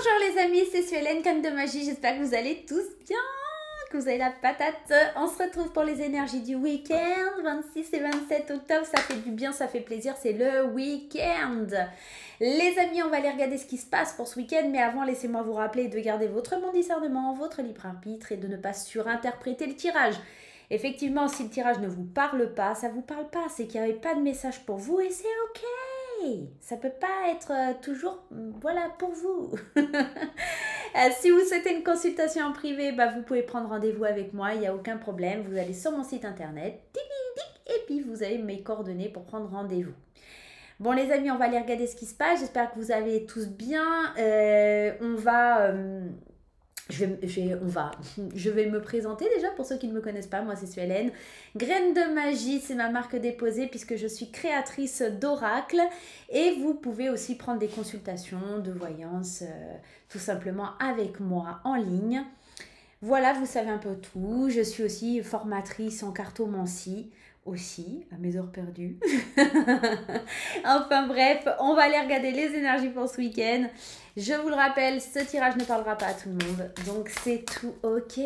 Bonjour les amis, c'est Suélène, Canne de Magie, j'espère que vous allez tous bien, que vous avez la patate. On se retrouve pour les énergies du week-end, 26 et 27 octobre, ça fait du bien, ça fait plaisir, c'est le week-end. Les amis, on va aller regarder ce qui se passe pour ce week-end, mais avant, laissez-moi vous rappeler de garder votre bon discernement, votre libre arbitre et de ne pas surinterpréter le tirage. Effectivement, si le tirage ne vous parle pas, ça vous parle pas, c'est qu'il n'y avait pas de message pour vous et c'est ok. Ça peut pas être toujours voilà pour vous. Si vous souhaitez une consultation en privé, vous pouvez prendre rendez-vous avec moi, il n'y a aucun problème. Vous allez sur mon site internet, et puis vous avez mes coordonnées pour prendre rendez-vous. Bon les amis, on va aller regarder ce qui se passe. J'espère que vous allez tous bien. Je vais me présenter déjà pour ceux qui ne me connaissent pas. Moi, c'est Suélène. Graine de magie, c'est ma marque déposée puisque je suis créatrice d'oracles. Et vous pouvez aussi prendre des consultations de voyance tout simplement avec moi en ligne. Voilà, vous savez un peu tout. Je suis aussi formatrice en cartomancie aussi, à mes heures perdues. Enfin bref, on va aller regarder les énergies pour ce week-end. Je vous le rappelle, ce tirage ne parlera pas à tout le monde, donc c'est tout ok.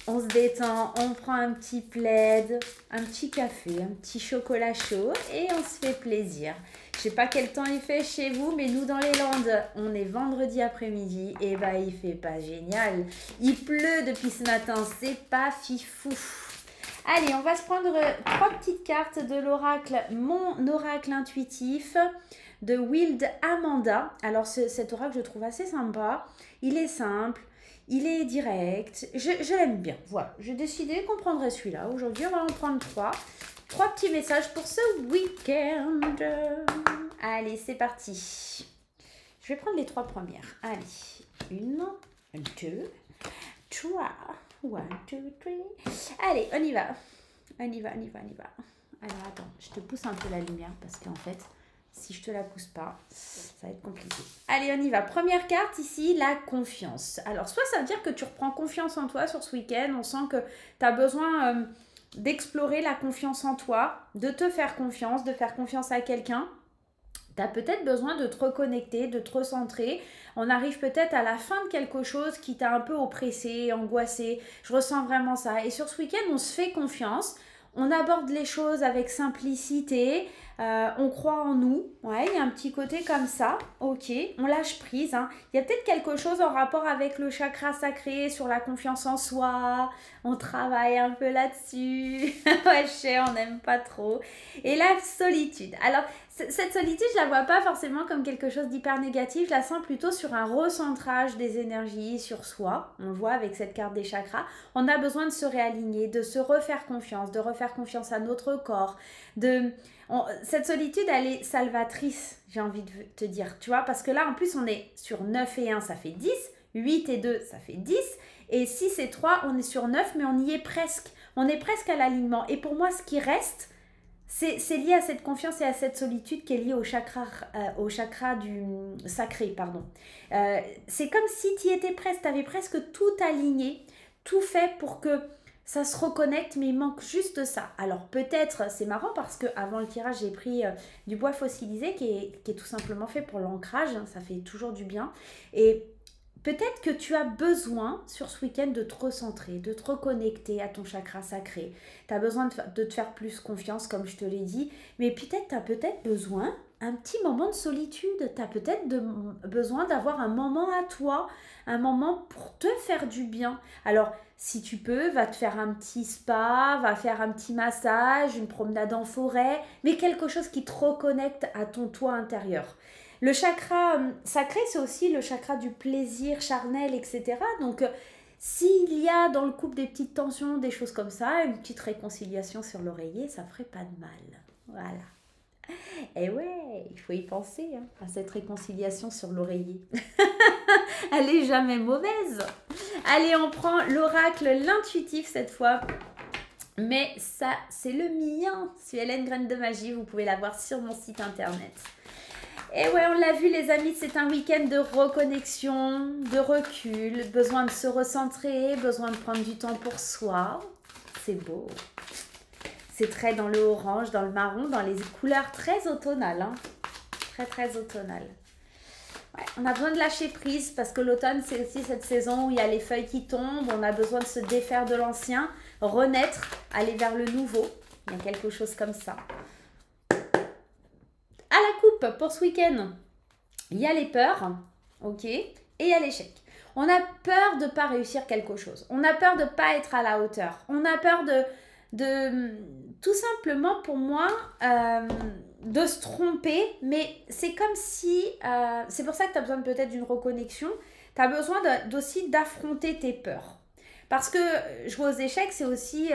On se détend, on prend un petit plaid, un petit café, un petit chocolat chaud et on se fait plaisir. Je sais pas quel temps il fait chez vous, mais nous dans les Landes, on est vendredi après-midi et il fait pas génial. Il pleut depuis ce matin, c'est pas fifou. Allez, on va se prendre 3 petites cartes de l'oracle, mon oracle intuitif de Wild Amanda. Alors cet oracle, je trouve assez sympa. Il est simple, il est direct. Je l'aime bien. Voilà, j'ai décidé qu'on prendrait celui-là. Aujourd'hui, on va en prendre 3. 3 petits messages pour ce week-end. Allez, c'est parti. Je vais prendre les 3 premières. Allez, 1, 2, 3. 1, 2, 3. Allez, on y va. On y va. Alors, attends, je te pousse un peu la lumière parce qu'en fait, si je te la pousse pas, ça va être compliqué. Allez, on y va. Première carte ici, la confiance. Alors, soit ça veut dire que tu reprends confiance en toi sur ce week-end. On sent que tu as besoin d'explorer la confiance en toi, de te faire confiance, de faire confiance à quelqu'un. Tu as peut-être besoin de te reconnecter, de te recentrer. On arrive peut-être à la fin de quelque chose qui t'a un peu oppressé, angoissé. Je ressens vraiment ça. Et sur ce week-end, on se fait confiance. On aborde les choses avec simplicité. On croit en nous. Ouais, il y a un petit côté comme ça. Ok, on lâche prise. Il y a peut-être quelque chose en rapport avec le chakra sacré, sur la confiance en soi. On travaille un peu là-dessus. Ouais, je sais, on n'aime pas trop. Et la solitude. Alors, cette solitude, je la vois pas forcément comme quelque chose d'hyper négatif. Je la sens plutôt sur un recentrage des énergies sur soi. On le voit avec cette carte des chakras. On a besoin de se réaligner, de se refaire confiance, de refaire confiance à notre corps. Cette solitude, elle est salvatrice, j'ai envie de te dire. Tu vois, parce que là, en plus, on est sur 9 et 1, ça fait 10. 8 et 2, ça fait 10. Et 6 et 3, on est sur 9, mais on y est presque. On est presque à l'alignement. Et pour moi, ce qui reste, c'est lié à cette confiance et à cette solitude qui est liée au chakra du sacré, pardon. C'est comme si tu y étais presque, tu avais presque tout aligné, tout fait pour que ça se reconnecte, mais il manque juste ça. Alors peut-être, c'est marrant parce qu'avant le tirage, j'ai pris du bois fossilisé qui est tout simplement fait pour l'ancrage, ça fait toujours du bien. Et peut-être que tu as besoin sur ce week-end de te recentrer, de te reconnecter à ton chakra sacré. Tu as besoin de te faire plus confiance, comme je te l'ai dit. Mais peut-être tu as peut-être besoin un petit moment de solitude. Tu as peut-être besoin d'avoir un moment à toi, un moment pour te faire du bien. Alors, si tu peux, va te faire un petit spa, va faire un petit massage, une promenade en forêt, mais quelque chose qui te reconnecte à ton toi intérieur. Le chakra sacré, c'est aussi le chakra du plaisir charnel, etc. Donc, s'il y a dans le couple des petites tensions, des choses comme ça, une petite réconciliation sur l'oreiller, ça ferait pas de mal. Voilà. Et ouais, il faut y penser à cette réconciliation sur l'oreiller. Elle est jamais mauvaise. Allez, on prend l'oracle, l'intuitif cette fois. Mais ça, c'est le mien. Suélène Graine de Magie, vous pouvez la voir sur mon site internet. Et ouais, on l'a vu les amis, c'est un week-end de reconnexion, de recul, besoin de se recentrer, besoin de prendre du temps pour soi. C'est beau. C'est très dans le orange, dans le marron, dans les couleurs très automnales. Très automnales. Ouais, on a besoin de lâcher prise parce que l'automne, c'est aussi cette saison où il y a les feuilles qui tombent. On a besoin de se défaire de l'ancien, renaître, aller vers le nouveau. Il y a quelque chose comme ça. À la coupe, pour ce week-end, il y a les peurs, ok, et il y a l'échec. On a peur de ne pas réussir quelque chose. On a peur de ne pas être à la hauteur. On a peur de tout simplement, pour moi, de se tromper. Mais c'est comme si... c'est pour ça que tu as besoin peut-être d'une reconnexion. Tu as besoin aussi d'affronter tes peurs. Parce que jouer aux échecs, c'est aussi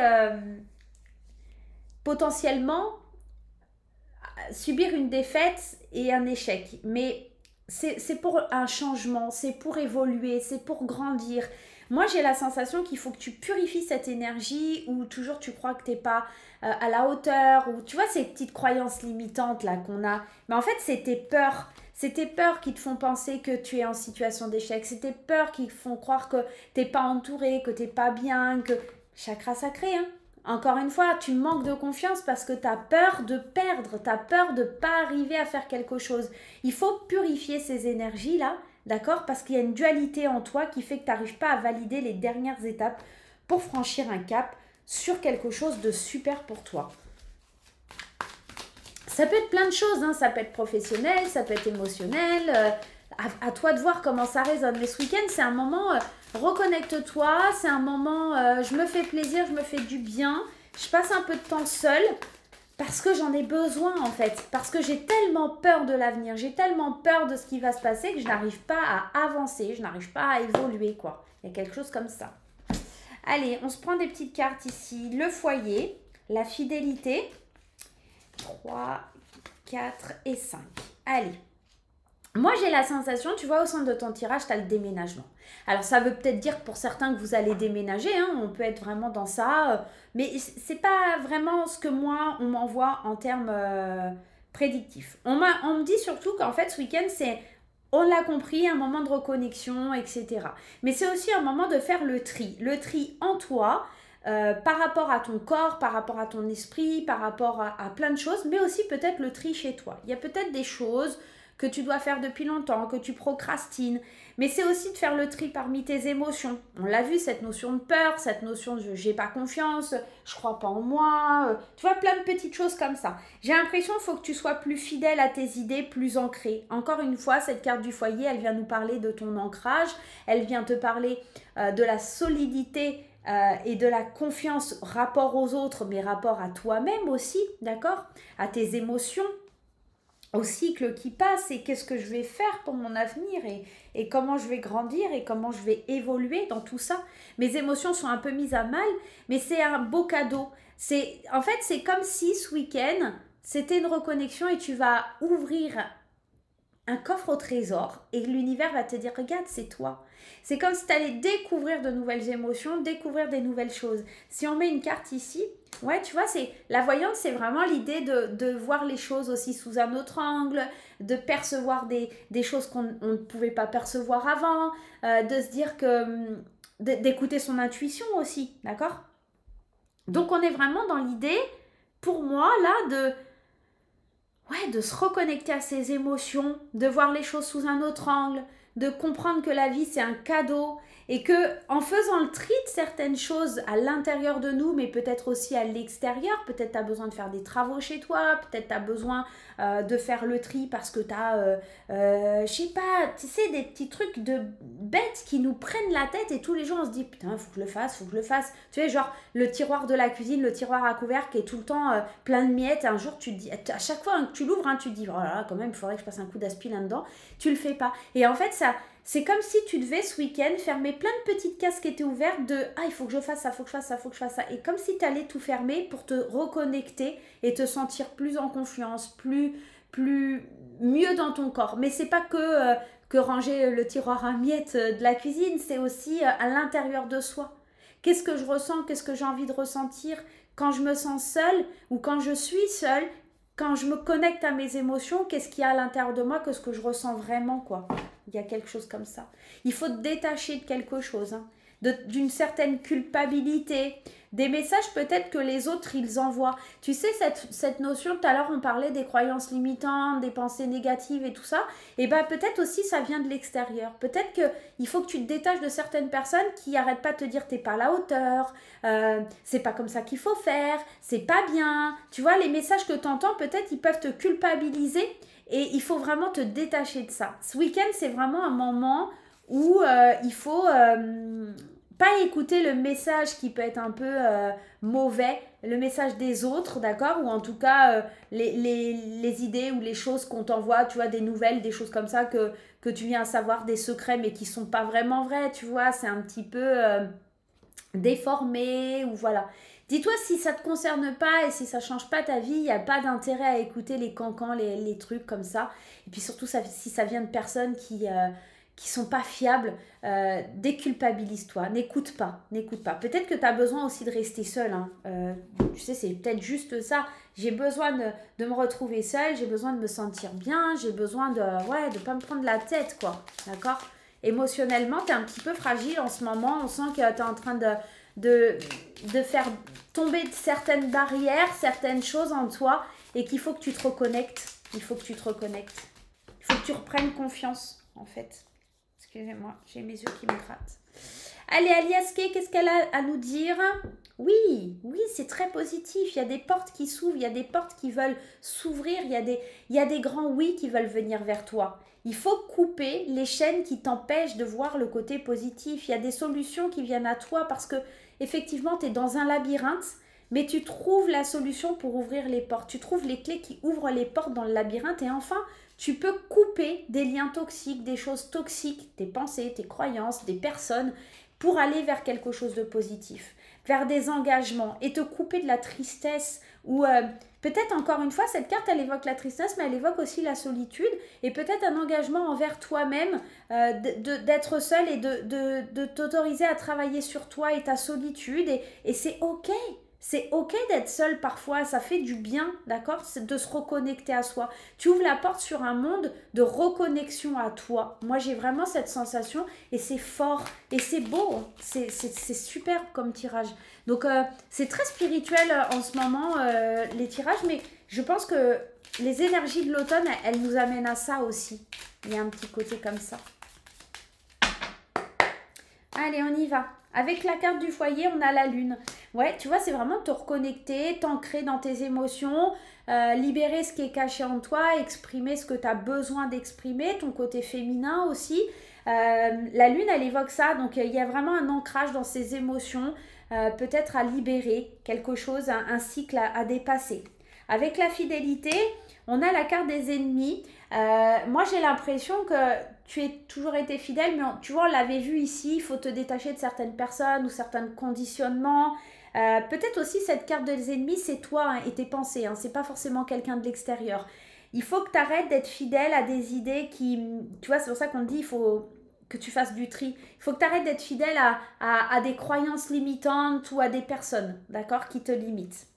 potentiellement subir une défaite et un échec. Mais c'est pour un changement, c'est pour évoluer, c'est pour grandir. Moi, j'ai la sensation qu'il faut que tu purifies cette énergie où toujours tu crois que tu n'es pas à la hauteur, ou tu vois ces petites croyances limitantes là qu'on a. Mais en fait, c'est tes peurs. C'est tes peurs qui te font penser que tu es en situation d'échec. C'est tes peurs qui te font croire que tu n'es pas entouré, que tu n'es pas bien, que... Chakra sacré, hein. Encore une fois, tu manques de confiance parce que tu as peur de perdre, tu as peur de ne pas arriver à faire quelque chose. Il faut purifier ces énergies-là, d'accord? Parce qu'il y a une dualité en toi qui fait que tu n'arrives pas à valider les dernières étapes pour franchir un cap sur quelque chose de super pour toi. Ça peut être plein de choses, hein. Ça peut être professionnel, ça peut être émotionnel. À toi de voir comment ça résonne. Mais ce week-end, c'est un moment... reconnecte-toi, c'est un moment, je me fais plaisir, je me fais du bien, je passe un peu de temps seule parce que j'en ai besoin en fait, parce que j'ai tellement peur de l'avenir, j'ai tellement peur de ce qui va se passer que je n'arrive pas à avancer, je n'arrive pas à évoluer quoi. Il y a quelque chose comme ça. Allez, on se prend des petites cartes ici, le foyer, la fidélité, 3, 4 et 5. Allez. Moi, j'ai la sensation, tu vois, au centre de ton tirage, tu as le déménagement. Alors, ça veut peut-être dire pour certains que vous allez déménager, hein, on peut être vraiment dans ça, mais c'est pas vraiment ce que moi, on m'envoie en termes prédictifs. On me dit surtout qu'en fait, ce week-end, c'est, on l'a compris, un moment de reconnexion, etc. Mais c'est aussi un moment de faire le tri en toi, par rapport à ton corps, par rapport à ton esprit, par rapport à plein de choses, mais aussi peut-être le tri chez toi. Il y a peut-être des choses que tu dois faire depuis longtemps, que tu procrastines. Mais c'est aussi de faire le tri parmi tes émotions. On l'a vu, cette notion de peur, cette notion de j'ai pas confiance, je crois pas en moi. Tu vois, plein de petites choses comme ça. J'ai l'impression qu'il faut que tu sois plus fidèle à tes idées, plus ancrée. Encore une fois, cette carte du foyer, elle vient nous parler de ton ancrage. Elle vient te parler de la solidité et de la confiance rapport aux autres, mais rapport à toi-même aussi, d'accord? À tes émotions, au cycle qui passe et qu'est-ce que je vais faire pour mon avenir et comment je vais grandir et comment je vais évoluer dans tout ça. Mes émotions sont un peu mises à mal, mais c'est un beau cadeau. En fait, c'est comme si ce week-end, c'était une reconnexion et tu vas ouvrir un coffre au trésor et l'univers va te dire, regarde, c'est toi. C'est comme si tu allais découvrir de nouvelles émotions, découvrir des nouvelles choses. Si on met une carte ici, ouais, tu vois, la voyante, c'est vraiment l'idée de voir les choses aussi sous un autre angle, de percevoir des choses qu'on ne pouvait pas percevoir avant, de se dire que... d'écouter son intuition aussi, d'accord? Donc, on est vraiment dans l'idée, pour moi, là, de se reconnecter à ses émotions, de voir les choses sous un autre angle, de comprendre que la vie c'est un cadeau et que en faisant le tri de certaines choses à l'intérieur de nous, mais peut-être aussi à l'extérieur, peut-être tu as besoin de faire des travaux chez toi, peut-être tu as besoin de faire le tri parce que tu as, je sais pas, tu sais, des petits trucs de bêtes qui nous prennent la tête et tous les jours on se dit putain, faut que je le fasse, faut que je le fasse. Tu sais, genre le tiroir de la cuisine, le tiroir à couvercle qui est tout le temps plein de miettes. Un jour, tu te dis, à chaque fois que tu l'ouvres, hein, tu te dis, oh là là, quand même, il faudrait que je passe un coup d'aspi là-dedans. Tu le fais pas. Et en fait, c'est comme si tu devais ce week-end fermer plein de petites cases qui étaient ouvertes de ah, il faut que je fasse ça, il faut que je fasse ça, il faut que je fasse ça. Et comme si tu allais tout fermer pour te reconnecter et te sentir plus en confiance, mieux dans ton corps. Mais c'est pas que ranger le tiroir à miettes de la cuisine, c'est aussi à l'intérieur de soi. Qu'est-ce que je ressens, qu'est-ce que j'ai envie de ressentir quand je me sens seule ou quand je suis seule, quand je me connecte à mes émotions, qu'est-ce qu'il y a à l'intérieur de moi, qu'est-ce que je ressens vraiment, quoi. Il y a quelque chose comme ça. Il faut te détacher de quelque chose, hein. d'une certaine culpabilité, des messages peut-être que les autres, ils envoient. Tu sais, cette notion, tout à l'heure, on parlait des croyances limitantes, des pensées négatives et tout ça. Et bien, peut-être aussi, ça vient de l'extérieur. Peut-être qu'il faut que tu te détaches de certaines personnes qui n'arrêtent pas de te dire, t'es pas à la hauteur, c'est pas comme ça qu'il faut faire, c'est pas bien. Tu vois, les messages que tu entends, peut-être, ils peuvent te culpabiliser et il faut vraiment te détacher de ça. Ce week-end, c'est vraiment un moment où il faut pas écouter le message qui peut être un peu mauvais, le message des autres, d'accord? Ou en tout cas, les idées ou les choses qu'on t'envoie, tu vois, des nouvelles, des choses comme ça que tu viens savoir, des secrets, mais qui sont pas vraiment vrais, tu vois, c'est un petit peu déformé, ou voilà. Dis-toi, si ça te concerne pas et si ça change pas ta vie, il n'y a pas d'intérêt à écouter les cancans, les trucs comme ça. Et puis surtout, si ça vient de personnes qui sont pas fiables, déculpabilise-toi, n'écoute pas, n'écoute pas. Peut-être que tu as besoin aussi de rester seul, hein. Tu sais, c'est peut-être juste ça. J'ai besoin de me retrouver seule, j'ai besoin de me sentir bien, j'ai besoin de pas me prendre la tête, quoi, d'accord? Émotionnellement, tu es un petit peu fragile en ce moment, on sent que tu es en train de faire tomber certaines barrières, certaines choses en toi et qu'il faut que tu te reconnectes. Il faut que tu te reconnectes. Il faut que tu reprennes confiance, en fait. Excusez-moi, j'ai mes yeux qui me grattent. Allez, Aliaske, qu'est-ce qu'elle a à nous dire? Oui, c'est très positif. Il y a des portes qui s'ouvrent, il y a des portes qui veulent s'ouvrir, il y a des grands oui qui veulent venir vers toi. Il faut couper les chaînes qui t'empêchent de voir le côté positif. Il y a des solutions qui viennent à toi parce que effectivement, tu es dans un labyrinthe, mais tu trouves la solution pour ouvrir les portes. Tu trouves les clés qui ouvrent les portes dans le labyrinthe et enfin, tu peux couper des liens toxiques, des choses toxiques, tes pensées, tes croyances, des personnes pour aller vers quelque chose de positif, vers des engagements et te couper de la tristesse ou peut-être encore une fois, cette carte elle évoque la tristesse mais elle évoque aussi la solitude et peut-être un engagement envers toi-même d'être seul et de t'autoriser à travailler sur toi et ta solitude et c'est ok. C'est ok d'être seul parfois, ça fait du bien, d'accord? C'est de se reconnecter à soi. Tu ouvres la porte sur un monde de reconnexion à toi. Moi, j'ai vraiment cette sensation et c'est fort et c'est beau. C'est superbe comme tirage. Donc, c'est très spirituel en ce moment, les tirages, mais je pense que les énergies de l'automne, elles nous amènent à ça aussi. Il y a un petit côté comme ça. Allez, on y va. Avec la carte du foyer, on a la lune. Ouais, tu vois, c'est vraiment te reconnecter, t'ancrer dans tes émotions, libérer ce qui est caché en toi, exprimer ce que tu as besoin d'exprimer, ton côté féminin aussi. La lune, elle évoque ça, donc il y a vraiment un ancrage dans ces émotions, peut-être à libérer quelque chose, un cycle à dépasser. Avec la fidélité, on a la carte des ennemis. Moi, j'ai l'impression que tu as toujours été fidèle, mais tu vois, on l'avait vu ici, il faut te détacher de certaines personnes ou certains conditionnements. Peut-être aussi cette carte des ennemis, c'est toi hein, et tes pensées, hein, c'est pas forcément quelqu'un de l'extérieur. Il faut que tu arrêtes d'être fidèle à des idées qui... Tu vois, c'est pour ça qu'on te dit il faut que tu fasses du tri. Il faut que tu arrêtes d'être fidèle à des croyances limitantes ou à des personnes, d'accord, qui te limitent.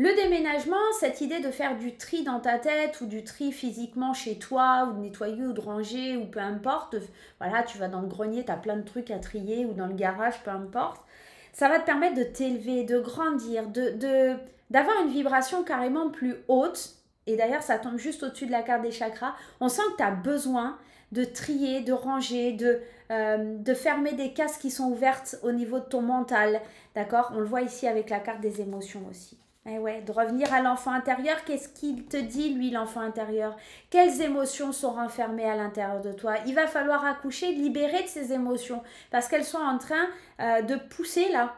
Le déménagement, cette idée de faire du tri dans ta tête ou du tri physiquement chez toi ou de nettoyer ou de ranger ou peu importe, voilà, tu vas dans le grenier, tu as plein de trucs à trier ou dans le garage, peu importe, ça va te permettre de t'élever, de grandir, d'avoir une vibration carrément plus haute. Et d'ailleurs, ça tombe juste au-dessus de la carte des chakras. On sent que tu as besoin de trier, de ranger, de fermer des cases qui sont ouvertes au niveau de ton mental. D'accord? On le voit ici avec la carte des émotions aussi. Eh ouais, de revenir à l'enfant intérieur, qu'est-ce qu'il te dit, lui, l'enfant intérieur? Quelles émotions sont renfermées à l'intérieur de toi? Il va falloir accoucher, libérer de ces émotions, parce qu'elles sont en train de pousser là.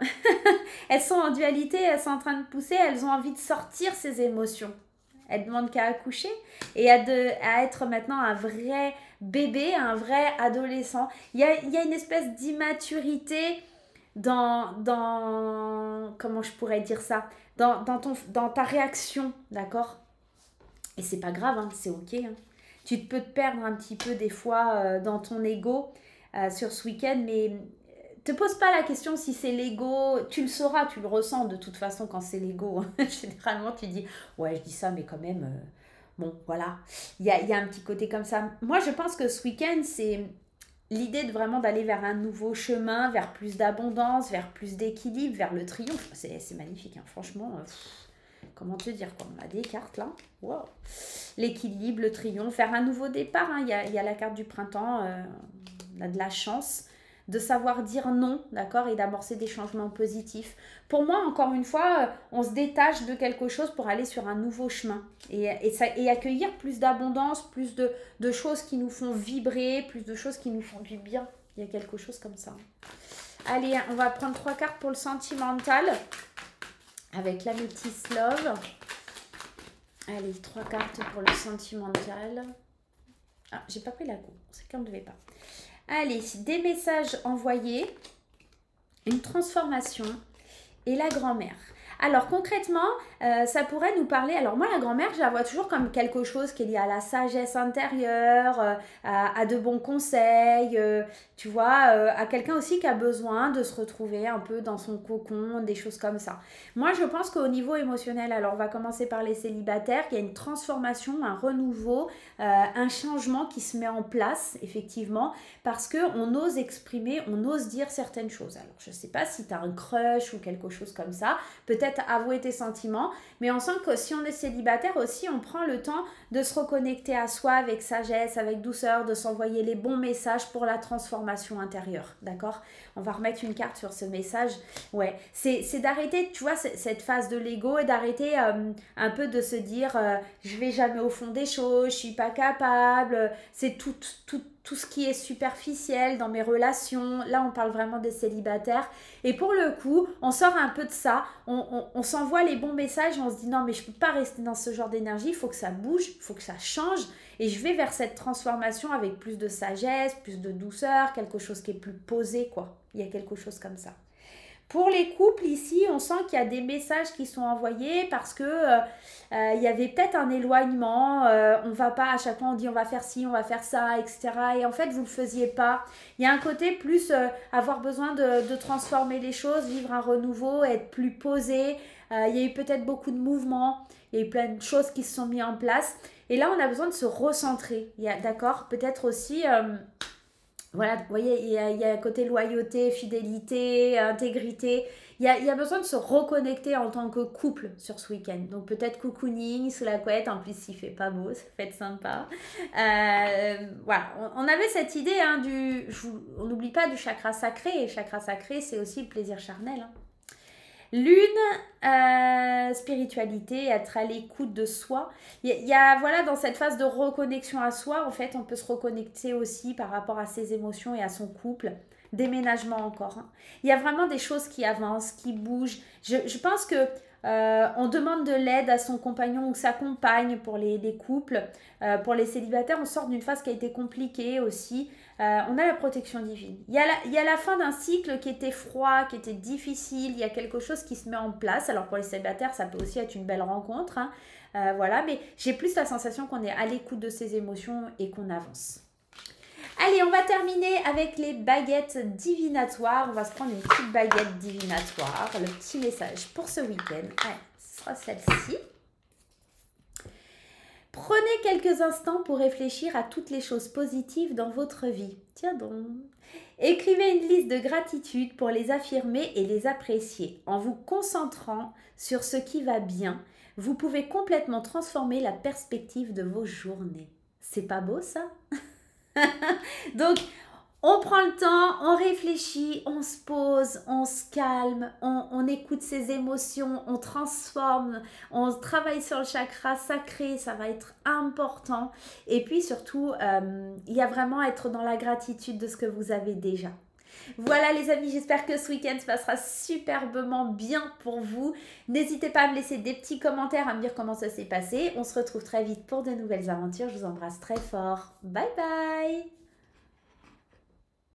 Elles sont en dualité, elles sont en train de pousser, elles ont envie de sortir ces émotions. Elles demandent qu'à accoucher et à être maintenant un vrai bébé, un vrai adolescent. Il y a une espèce d'immaturité comment je pourrais dire ça, dans ta réaction, d'accord? Et c'est pas grave, hein, c'est ok. Hein. Tu peux te perdre un petit peu des fois dans ton ego sur ce week-end, mais te pose pas la question si c'est l'ego, tu le sauras, tu le ressens de toute façon quand c'est l'ego. Généralement, tu dis, ouais, je dis ça, mais quand même, bon, voilà. Il y a un petit côté comme ça. Moi, je pense que ce week-end, c'est l'idée de vraiment d'aller vers un nouveau chemin, vers plus d'abondance, vers plus d'équilibre, vers le triomphe. C'est magnifique, hein. Franchement, comment te dire, quoi. On a des cartes là. Wow. L'équilibre, le triomphe, faire un nouveau départ. Hein. Il y a la carte du printemps, on a de la chance de savoir dire non, d'accord, et d'amorcer des changements positifs. Pour moi, encore une fois, on se détache de quelque chose pour aller sur un nouveau chemin et accueillir plus d'abondance, plus de choses qui nous font vibrer, plus de choses qui nous font du bien. Il y a quelque chose comme ça. Allez, on va prendre 3 cartes pour le sentimental avec l'Amethyst Love. Allez, 3 cartes pour le sentimental. Ah, j'ai pas pris la coupe, c'est qu'on ne devait pas. Allez, des messages envoyés, une transformation et la grand-mère. Alors concrètement, ça pourrait nous parler... Alors moi, la grand-mère, je la vois toujours comme quelque chose qui est lié à la sagesse intérieure, à de bons conseils, tu vois, à quelqu'un aussi qui a besoin de se retrouver un peu dans son cocon, des choses comme ça. Moi, je pense qu'au niveau émotionnel, alors on va commencer par les célibataires, il y a une transformation, un renouveau, un changement qui se met en place, effectivement, parce qu'on ose exprimer, on ose dire certaines choses. Alors, je ne sais pas si tu as un crush ou quelque chose comme ça, peut-être avouer tes sentiments, mais on sent que si on est célibataire aussi, on prend le temps de se reconnecter à soi avec sagesse, avec douceur, de s'envoyer les bons messages pour la transformation intérieure, d'accord? On va remettre une carte sur ce message. Ouais, c'est d'arrêter, tu vois, cette phase de l'ego et d'arrêter un peu de se dire je vais jamais au fond des choses, je suis pas capable, c'est tout ce qui est superficiel dans mes relations. Là, on parle vraiment des célibataires. Et pour le coup, on sort un peu de ça. On s'envoie les bons messages. On se dit non, mais je ne peux pas rester dans ce genre d'énergie. Il faut que ça bouge, il faut que ça change. Et je vais vers cette transformation avec plus de sagesse, plus de douceur, quelque chose qui est plus posé, quoi. Il y a quelque chose comme ça. Pour les couples, ici, on sent qu'il y a des messages qui sont envoyés parce que il y avait peut-être un éloignement. On va pas, à chaque fois, on dit on va faire ci, on va faire ça, etc. Et en fait, vous ne le faisiez pas. Il y a un côté plus avoir besoin de transformer les choses, vivre un renouveau, être plus posé. Il y a eu peut-être beaucoup de mouvements. Il y a eu plein de choses qui se sont mises en place. Et là, on a besoin de se recentrer. D'accord? Peut-être aussi... voilà, vous voyez, il y a un côté loyauté, fidélité, intégrité. Il y a besoin de se reconnecter en tant que couple sur ce week-end. Donc peut-être cocooning sous la couette, en plus il fait pas beau, ça fait être sympa. Voilà, on avait cette idée, hein, on n'oublie pas du chakra sacré. Et chakra sacré, c'est aussi le plaisir charnel, hein. Lune, spiritualité, être à l'écoute de soi. Il y a, voilà, dans cette phase de reconnexion à soi, en fait, on peut se reconnecter aussi par rapport à ses émotions et à son couple. Déménagement encore, hein. Il y a vraiment des choses qui avancent, qui bougent. Je pense que on demande de l'aide à son compagnon ou sa compagne pour les couples. Pour les célibataires, on sort d'une phase qui a été compliquée aussi. On a la protection divine. Il y a la fin d'un cycle qui était froid, qui était difficile. Il y a quelque chose qui se met en place. Alors pour les célibataires, ça peut aussi être une belle rencontre, hein. Voilà, mais j'ai plus la sensation qu'on est à l'écoute de ses émotions et qu'on avance. Allez, on va terminer avec les baguettes divinatoires. On va se prendre une petite baguette divinatoire. Le petit message pour ce week-end. Allez, ce sera celle-ci. Prenez quelques instants pour réfléchir à toutes les choses positives dans votre vie. Tiens donc. Écrivez une liste de gratitude pour les affirmer et les apprécier. En vous concentrant sur ce qui va bien, vous pouvez complètement transformer la perspective de vos journées. C'est pas beau ça? Donc, on prend le temps, on réfléchit, on se pose, on se calme, on écoute ses émotions, on transforme, on travaille sur le chakra sacré, ça va être important. Et puis surtout, il y a vraiment être dans la gratitude de ce que vous avez déjà. Voilà les amis, j'espère que ce week-end se passera superbement bien pour vous. N'hésitez pas à me laisser des petits commentaires, à me dire comment ça s'est passé. On se retrouve très vite pour de nouvelles aventures. Je vous embrasse très fort. Bye bye!